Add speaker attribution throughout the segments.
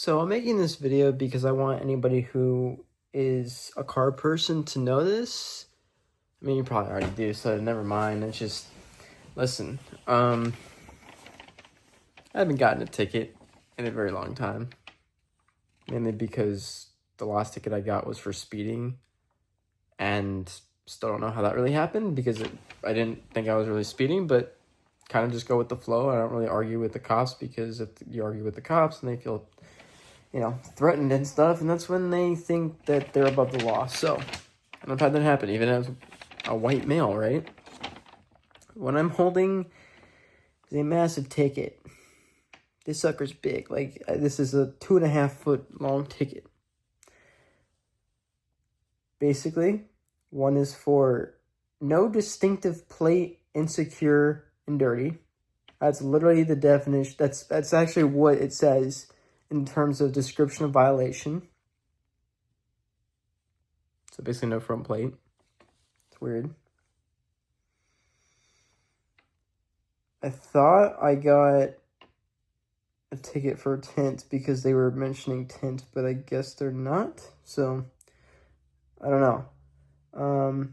Speaker 1: So I'm making this video because I want anybody who is a car person to know this. I mean, you probably already do, so never mind. It's just, listen, I haven't gotten a ticket in a very long time. Mainly because the last ticket I got was for speeding. And still don't know how that really happened because I didn't think I was really speeding, but kind of just go with the flow. I don't really argue with the cops because if you argue with the cops and they feel threatened and stuff, and that's when they think that they're above the law. So, and I've had that happen, even as a white male, right? When I'm holding a massive ticket, this sucker's big. Like, this is a 2.5 foot long ticket. Basically, one is for no distinctive plate, insecure, and dirty. That's literally the definition. That's actually what it says in terms of description of violation. So basically no front plate. It's weird. I thought I got a ticket for tint because they were mentioning tint, but I guess they're not. So, I don't know.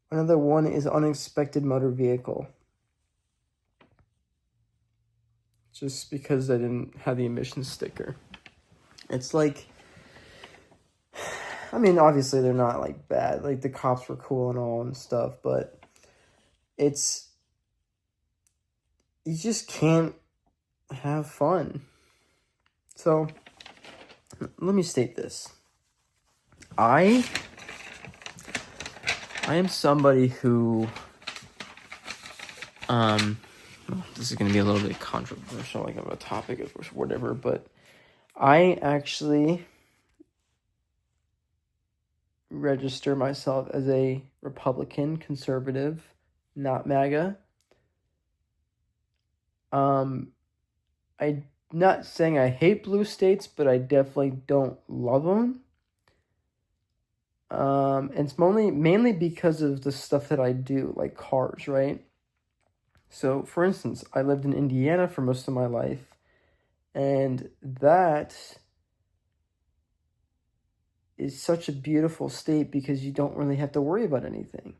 Speaker 1: Another one is unexpected motor vehicle. Just because I didn't have the emissions sticker. It's like, I mean, obviously they're not like bad. Like, the cops were cool and all and stuff, but it's, you just can't have fun. So, let me state this. I am somebody who, this is going to be a little bit controversial, like of a topic or whatever, but I actually register myself as a Republican, conservative, not MAGA. I'm not saying I hate blue states, but I definitely don't love them. And it's mainly because of the stuff that I do, like cars, right? So, for instance, I lived in Indiana for most of my life, and that is such a beautiful state because you don't really have to worry about anything.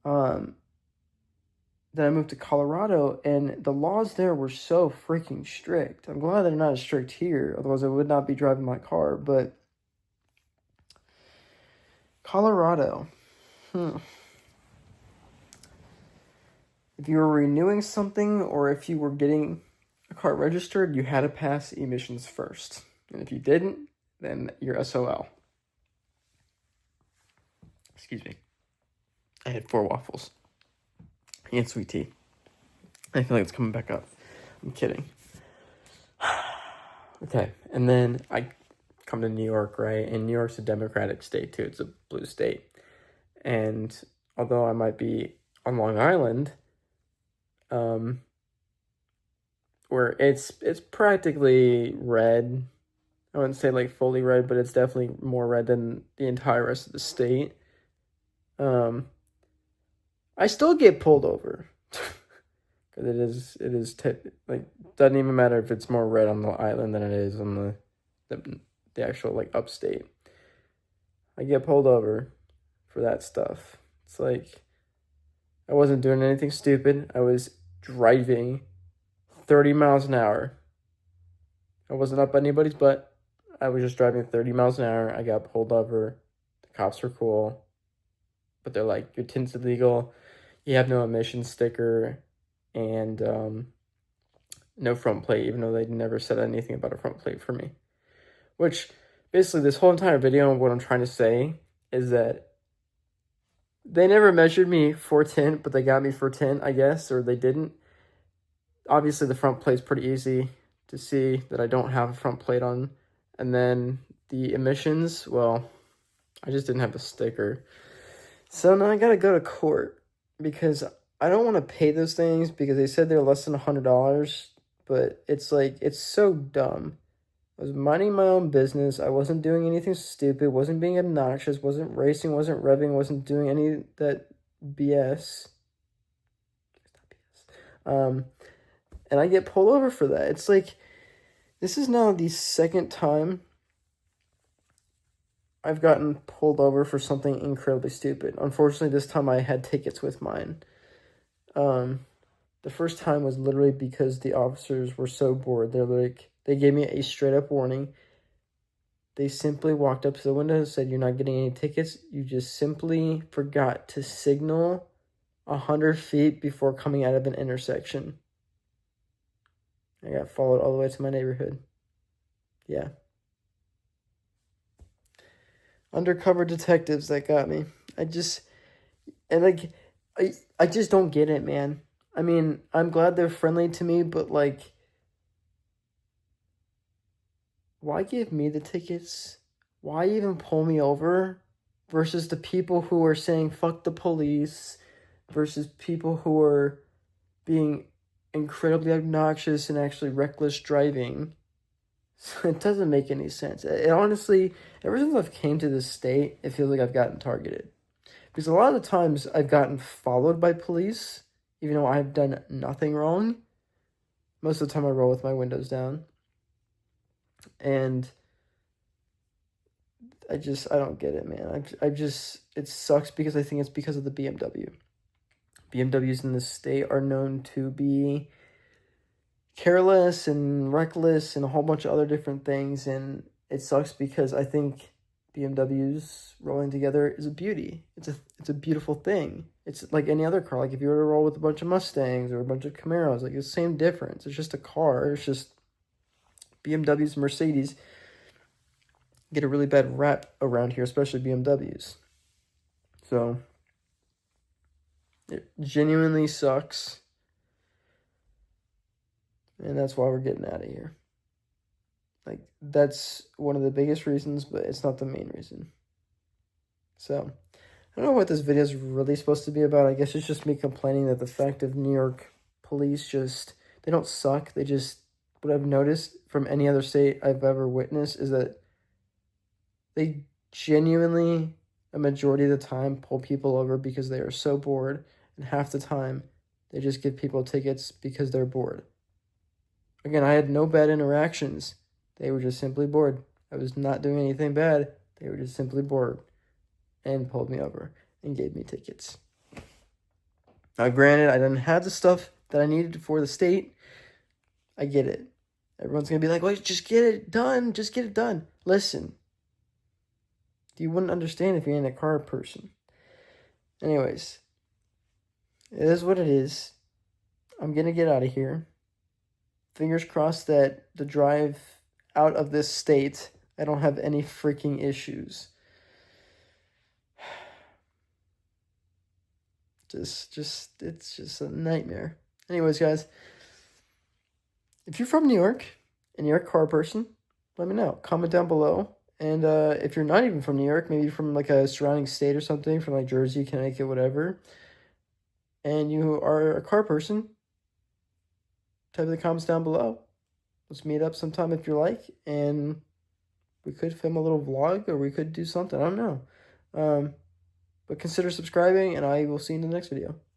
Speaker 1: Then I moved to Colorado, and the laws there were so freaking strict. I'm glad they're not as strict here, otherwise I would not be driving my car, but Colorado, If you were renewing something or if you were getting a car registered, you had to pass emissions first. And if you didn't, then you're SOL. Excuse me. I had 4 waffles and sweet tea. I feel like it's coming back up. I'm kidding. Okay, and then I come to New York, right? And New York's a Democratic state too. It's a blue state. And although I might be on Long Island, where it's practically red. I wouldn't say like fully red, but it's definitely more red than the entire rest of the state. I still get pulled over because it is like doesn't even matter if it's more red on the island than it is on the actual like upstate. I get pulled over for that stuff. It's like I wasn't doing anything stupid. I was driving 30 miles an hour. I wasn't up anybody's butt. I was just driving 30 miles an hour. I got pulled over. The cops were cool. But they're like, your tint's illegal. You have no emission sticker. And no front plate, even though they never said anything about a front plate for me. Which, basically, this whole entire video, what I'm trying to say is that they never measured me for tint, but they got me for tint, I guess, or they didn't. Obviously, the front plate's pretty easy to see that I don't have a front plate on. And then the emissions, well, I just didn't have a sticker. So now I gotta go to court because I don't want to pay those things because they said they're less than $100, but it's like, it's so dumb. I was minding my own business. I wasn't doing anything stupid, wasn't being obnoxious, wasn't racing, wasn't revving, wasn't doing any of that BS. And I get pulled over for that. It's like, This is now the second time I've gotten pulled over for something incredibly stupid. Unfortunately, this time I had tickets with mine. The first time was literally because the officers were so bored. They gave me a straight up warning. They simply walked up to the window and said, "You're not getting any tickets. You just simply forgot to signal 100 feet before coming out of an intersection." I got followed all the way to my neighborhood. Yeah. Undercover detectives that got me. I just don't get it, man. I mean, I'm glad they're friendly to me, but like, why give me the tickets? Why even pull me over? Versus the people who are saying fuck the police, versus people who are being incredibly obnoxious and actually reckless driving. So it doesn't make any sense. It honestly, ever since I've came to this state, it feels like I've gotten targeted. Because a lot of the times I've gotten followed by police, even though I've done nothing wrong. Most of the time I roll with my windows down. And I don't get it, man. It sucks because I think it's because of the BMW. BMWs in this state are known to be careless and reckless and a whole bunch of other different things. And it sucks because I think BMWs rolling together is a beauty. It's a beautiful thing. It's like any other car. Like if you were to roll with a bunch of Mustangs or a bunch of Camaros, like it's the same difference. It's just a car. It's just BMWs and Mercedes get a really bad rap around here, especially BMWs. So it genuinely sucks. And that's why we're getting out of here. Like, that's one of the biggest reasons, but it's not the main reason. So, I don't know what this video is really supposed to be about. I guess it's just me complaining that the fact of New York police they don't suck. What I've noticed from any other state I've ever witnessed is that they genuinely, a majority of the time, pull people over because they are so bored, and half the time, they just give people tickets because they're bored. Again, I had no bad interactions. They were just simply bored. I was not doing anything bad. They were just simply bored and pulled me over and gave me tickets. Now, granted, I didn't have the stuff that I needed for the state. I get it. Everyone's going to be like, well, just get it done. Just get it done. Listen, you wouldn't understand if you ain't a car person. Anyways, it is what it is. I'm going to get out of here. Fingers crossed that the drive out of this state, I don't have any freaking issues. It's just a nightmare. Anyways, guys, if you're from New York and you're a car person, let me know. Comment down below. And if you're not even from New York, maybe from like a surrounding state or something, from like Jersey, Connecticut, whatever, and you are a car person, type in the comments down below. Let's meet up sometime if you like, and we could film a little vlog, or we could do something. I don't know. But consider subscribing, and I will see you in the next video.